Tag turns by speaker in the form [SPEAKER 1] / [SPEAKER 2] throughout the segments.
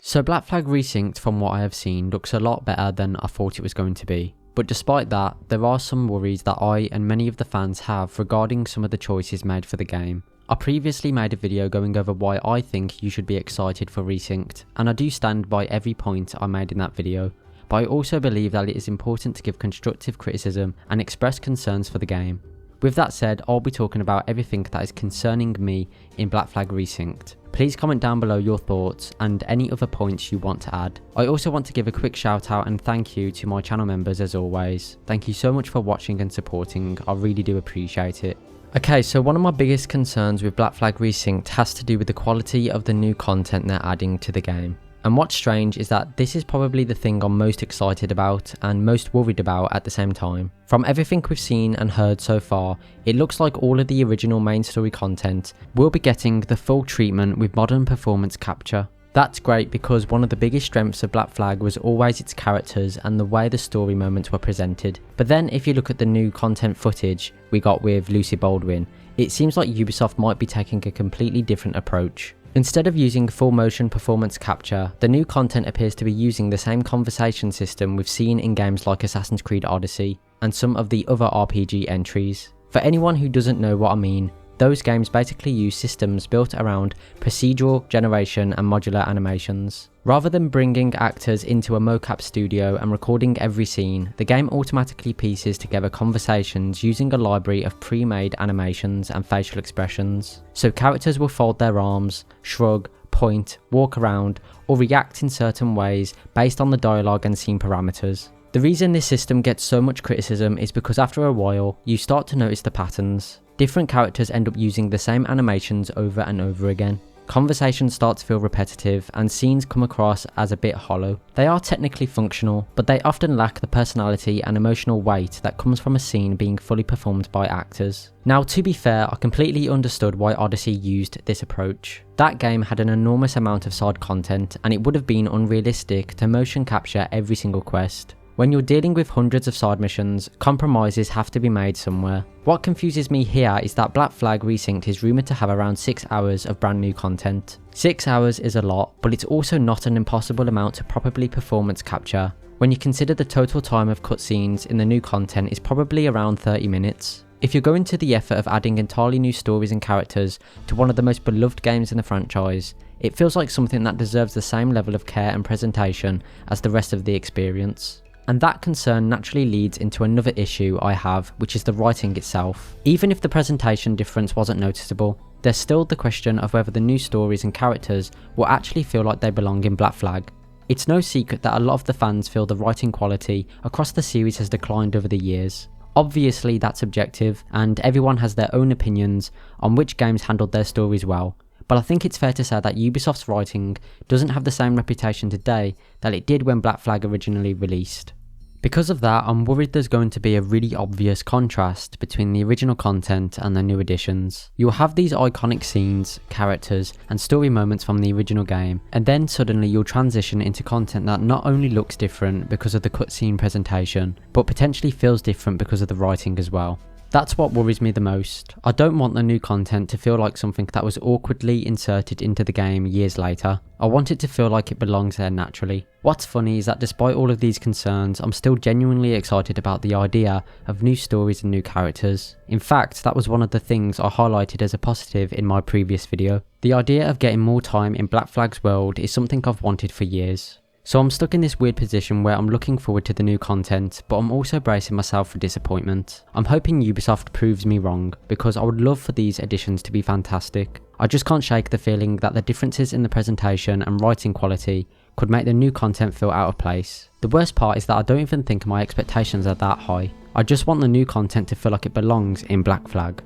[SPEAKER 1] So Black Flag Resynced, from what I have seen, looks a lot better than I thought it was going to be. But despite that, there are some worries that I and many of the fans have regarding some of the choices made for the game. I previously made a video going over why I think you should be excited for Resynced, and I do stand by every point I made in that video, but I also believe that it is important to give constructive criticism and express concerns for the game. With that said, I'll be talking about everything that is concerning me in Black Flag Resynced. Please comment down below your thoughts and any other points you want to add. I also want to give a quick shout out and thank you to my channel members as always. Thank you so much for watching and supporting, I really do appreciate it. Okay, so one of my biggest concerns with Black Flag Resynced has to do with the quality of the new content they're adding to the game. And what's strange is that this is probably the thing I'm most excited about and most worried about at the same time. From everything we've seen and heard so far, it looks like all of the original main story content will be getting the full treatment with modern performance capture. That's great because one of the biggest strengths of Black Flag was always its characters and the way the story moments were presented. But then if you look at the new content footage we got with Lucy Baldwin, it seems like Ubisoft might be taking a completely different approach. Instead of using full motion performance capture, the new content appears to be using the same conversation system we've seen in games like Assassin's Creed Odyssey and some of the other RPG entries. For anyone who doesn't know what I mean, those games basically use systems built around procedural generation and modular animations. Rather than bringing actors into a mocap studio and recording every scene, the game automatically pieces together conversations using a library of pre-made animations and facial expressions. So characters will fold their arms, shrug, point, walk around, or react in certain ways based on the dialogue and scene parameters. The reason this system gets so much criticism is because after a while, you start to notice the patterns. Different characters end up using the same animations over and over again. Conversations start to feel repetitive and scenes come across as a bit hollow. They are technically functional, but they often lack the personality and emotional weight that comes from a scene being fully performed by actors. Now, to be fair, I completely understood why Odyssey used this approach. That game had an enormous amount of side content and it would have been unrealistic to motion capture every single quest. When you're dealing with hundreds of side missions, compromises have to be made somewhere. What confuses me here is that Black Flag Resynced is rumoured to have around 6 hours of brand new content. 6 hours is a lot, but it's also not an impossible amount to properly performance capture, when you consider the total time of cutscenes in the new content is probably around 30 minutes. If you're going to the effort of adding entirely new stories and characters to one of the most beloved games in the franchise, it feels like something that deserves the same level of care and presentation as the rest of the experience. And that concern naturally leads into another issue I have, which is the writing itself. Even if the presentation difference wasn't noticeable, there's still the question of whether the new stories and characters will actually feel like they belong in Black Flag. It's no secret that a lot of the fans feel the writing quality across the series has declined over the years. Obviously that's subjective, and everyone has their own opinions on which games handled their stories well. But I think it's fair to say that Ubisoft's writing doesn't have the same reputation today that it did when Black Flag originally released. Because of that, I'm worried there's going to be a really obvious contrast between the original content and the new additions. You'll have these iconic scenes, characters, and story moments from the original game, and then suddenly you'll transition into content that not only looks different because of the cutscene presentation, but potentially feels different because of the writing as well. That's what worries me the most. I don't want the new content to feel like something that was awkwardly inserted into the game years later. I want it to feel like it belongs there naturally. What's funny is that despite all of these concerns, I'm still genuinely excited about the idea of new stories and new characters. In fact, that was one of the things I highlighted as a positive in my previous video. The idea of getting more time in Black Flag's world is something I've wanted for years. So I'm stuck in this weird position where I'm looking forward to the new content, but I'm also bracing myself for disappointment. I'm hoping Ubisoft proves me wrong, because I would love for these additions to be fantastic. I just can't shake the feeling that the differences in the presentation and writing quality could make the new content feel out of place. The worst part is that I don't even think my expectations are that high. I just want the new content to feel like it belongs in Black Flag.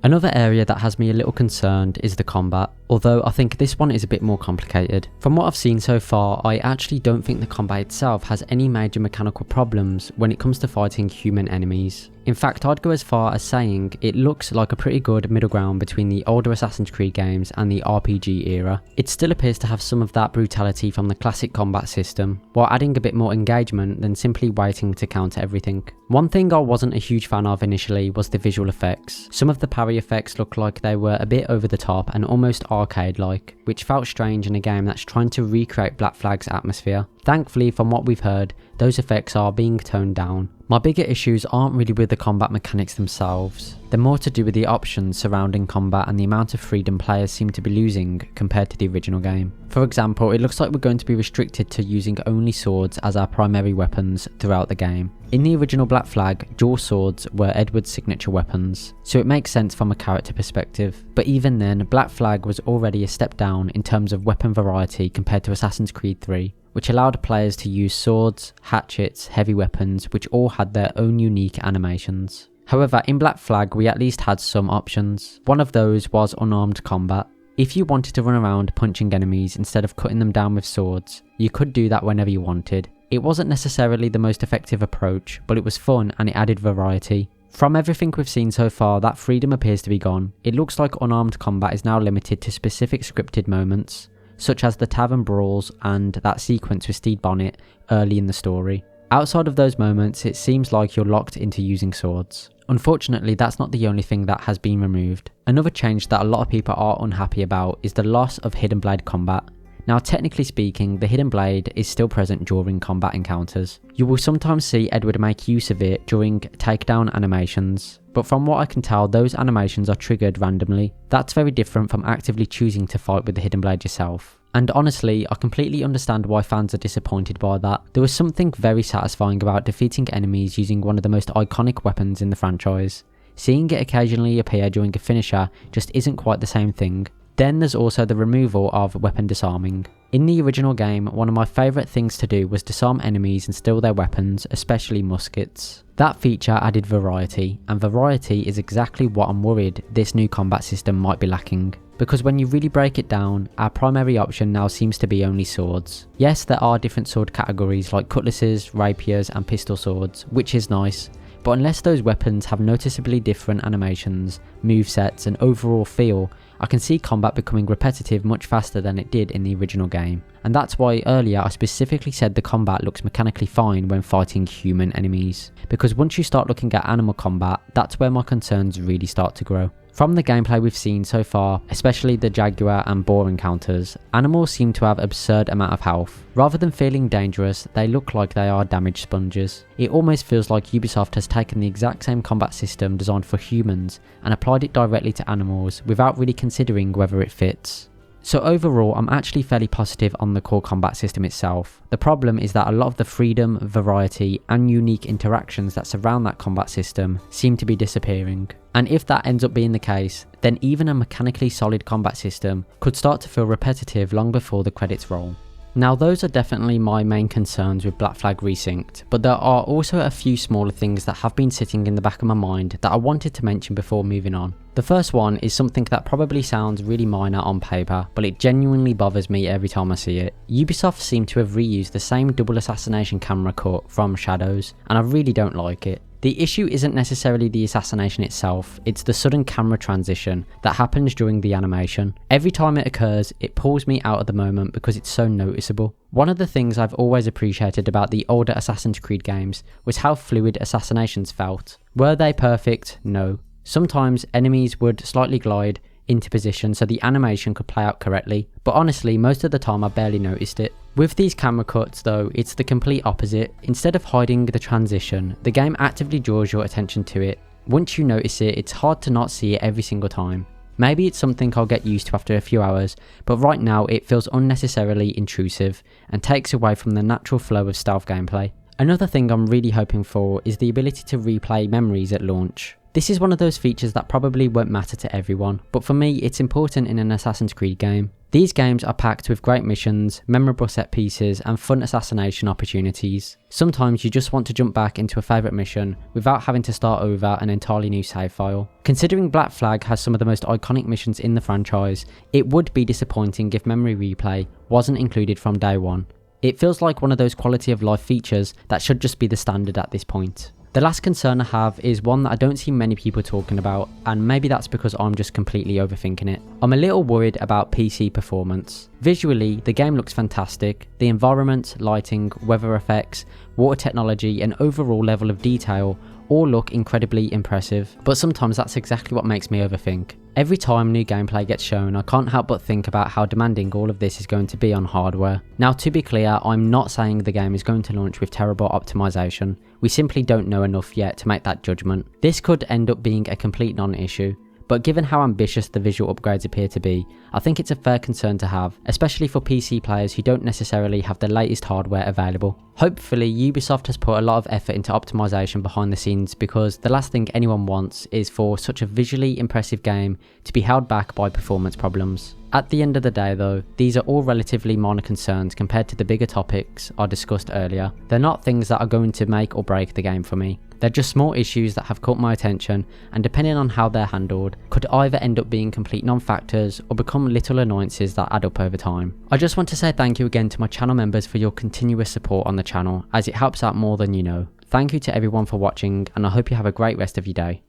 [SPEAKER 1] Another area that has me a little concerned is the combat, although I think this one is a bit more complicated. From what I've seen so far, I actually don't think the combat itself has any major mechanical problems when it comes to fighting human enemies. In fact, I'd go as far as saying it looks like a pretty good middle ground between the older Assassin's Creed games and the RPG era. It still appears to have some of that brutality from the classic combat system, while adding a bit more engagement than simply waiting to counter everything. One thing I wasn't a huge fan of initially was the visual effects. Some of the parry effects looked like they were a bit over the top and almost arcade-like, which felt strange in a game that's trying to recreate Black Flag's atmosphere. Thankfully, from what we've heard, those effects are being toned down. My bigger issues aren't really with the combat mechanics themselves, they're more to do with the options surrounding combat and the amount of freedom players seem to be losing compared to the original game. For example, it looks like we're going to be restricted to using only swords as our primary weapons throughout the game. In the original Black Flag, dual swords were Edward's signature weapons, so it makes sense from a character perspective. But even then, Black Flag was already a step down in terms of weapon variety compared to Assassin's Creed 3, which allowed players to use swords, hatchets, heavy weapons, which all had their own unique animations. However, in Black Flag we at least had some options. One of those was unarmed combat. If you wanted to run around punching enemies instead of cutting them down with swords, you could do that whenever you wanted. It wasn't necessarily the most effective approach, but it was fun and it added variety. From everything we've seen so far, that freedom appears to be gone. It looks like unarmed combat is now limited to specific scripted moments, such as the tavern brawls and that sequence with Stede Bonnet early in the story. Outside of those moments, it seems like you're locked into using swords. Unfortunately, that's not the only thing that has been removed. Another change that a lot of people are unhappy about is the loss of Hidden Blade combat. Now, technically speaking, the Hidden Blade is still present during combat encounters. You will sometimes see Edward make use of it during takedown animations, but from what I can tell, those animations are triggered randomly. That's very different from actively choosing to fight with the Hidden Blade yourself. And honestly, I completely understand why fans are disappointed by that. There was something very satisfying about defeating enemies using one of the most iconic weapons in the franchise. Seeing it occasionally appear during a finisher just isn't quite the same thing. Then there's also the removal of weapon disarming. In the original game, one of my favourite things to do was disarm enemies and steal their weapons, especially muskets. That feature added variety, and variety is exactly what I'm worried this new combat system might be lacking. Because when you really break it down, our primary option now seems to be only swords. Yes, there are different sword categories like cutlasses, rapiers and pistol swords, which is nice, but unless those weapons have noticeably different animations, movesets and overall feel, I can see combat becoming repetitive much faster than it did in the original game. And that's why earlier I specifically said the combat looks mechanically fine when fighting human enemies. Because once you start looking at animal combat, that's where my concerns really start to grow. From the gameplay we've seen so far, especially the jaguar and boar encounters, animals seem to have absurd amount of health. Rather than feeling dangerous, they look like they are damage sponges. It almost feels like Ubisoft has taken the exact same combat system designed for humans and applied it directly to animals without really considering whether it fits. So overall, I'm actually fairly positive on the core combat system itself. The problem is that a lot of the freedom, variety and unique interactions that surround that combat system seem to be disappearing. And if that ends up being the case, then even a mechanically solid combat system could start to feel repetitive long before the credits roll. Now those are definitely my main concerns with Black Flag Resynced, but there are also a few smaller things that have been sitting in the back of my mind that I wanted to mention before moving on. The first one is something that probably sounds really minor on paper, but it genuinely bothers me every time I see it. Ubisoft seem to have reused the same double assassination camera cut from Shadows, and I really don't like it. The issue isn't necessarily the assassination itself, it's the sudden camera transition that happens during the animation. Every time it occurs, it pulls me out of the moment because it's so noticeable. One of the things I've always appreciated about the older Assassin's Creed games was how fluid assassinations felt. Were they perfect? No. Sometimes enemies would slightly glide into position so the animation could play out correctly, but honestly most of the time I barely noticed it. With these camera cuts though, it's the complete opposite. Instead of hiding the transition, the game actively draws your attention to it. Once you notice it, it's hard to not see it every single time. Maybe it's something I'll get used to after a few hours, but right now it feels unnecessarily intrusive and takes away from the natural flow of stealth gameplay. Another thing I'm really hoping for is the ability to replay memories at launch. This is one of those features that probably won't matter to everyone, but for me it's important in an Assassin's Creed game. These games are packed with great missions, memorable set pieces and fun assassination opportunities. Sometimes you just want to jump back into a favourite mission without having to start over an entirely new save file. Considering Black Flag has some of the most iconic missions in the franchise, it would be disappointing if memory replay wasn't included from day one. It feels like one of those quality of life features that should just be the standard at this point. The last concern I have is one that I don't see many people talking about, and maybe that's because I'm just completely overthinking it. I'm a little worried about PC performance. Visually, the game looks fantastic. The environment, lighting, weather effects, water technology, and overall level of detail all look incredibly impressive, but sometimes that's exactly what makes me overthink. Every time new gameplay gets shown, I can't help but think about how demanding all of this is going to be on hardware. Now, to be clear, I'm not saying the game is going to launch with terrible optimization. We simply don't know enough yet to make that judgment. This could end up being a complete non-issue, but given how ambitious the visual upgrades appear to be, I think it's a fair concern to have, especially for PC players who don't necessarily have the latest hardware available. Hopefully, Ubisoft has put a lot of effort into optimization behind the scenes, because the last thing anyone wants is for such a visually impressive game to be held back by performance problems. At the end of the day though, these are all relatively minor concerns compared to the bigger topics I discussed earlier. They're not things that are going to make or break the game for me. They're just small issues that have caught my attention, and depending on how they're handled, could either end up being complete non-factors or become little annoyances that add up over time. I just want to say thank you again to my channel members for your continuous support on the channel, as it helps out more than you know. Thank you to everyone for watching, and I hope you have a great rest of your day.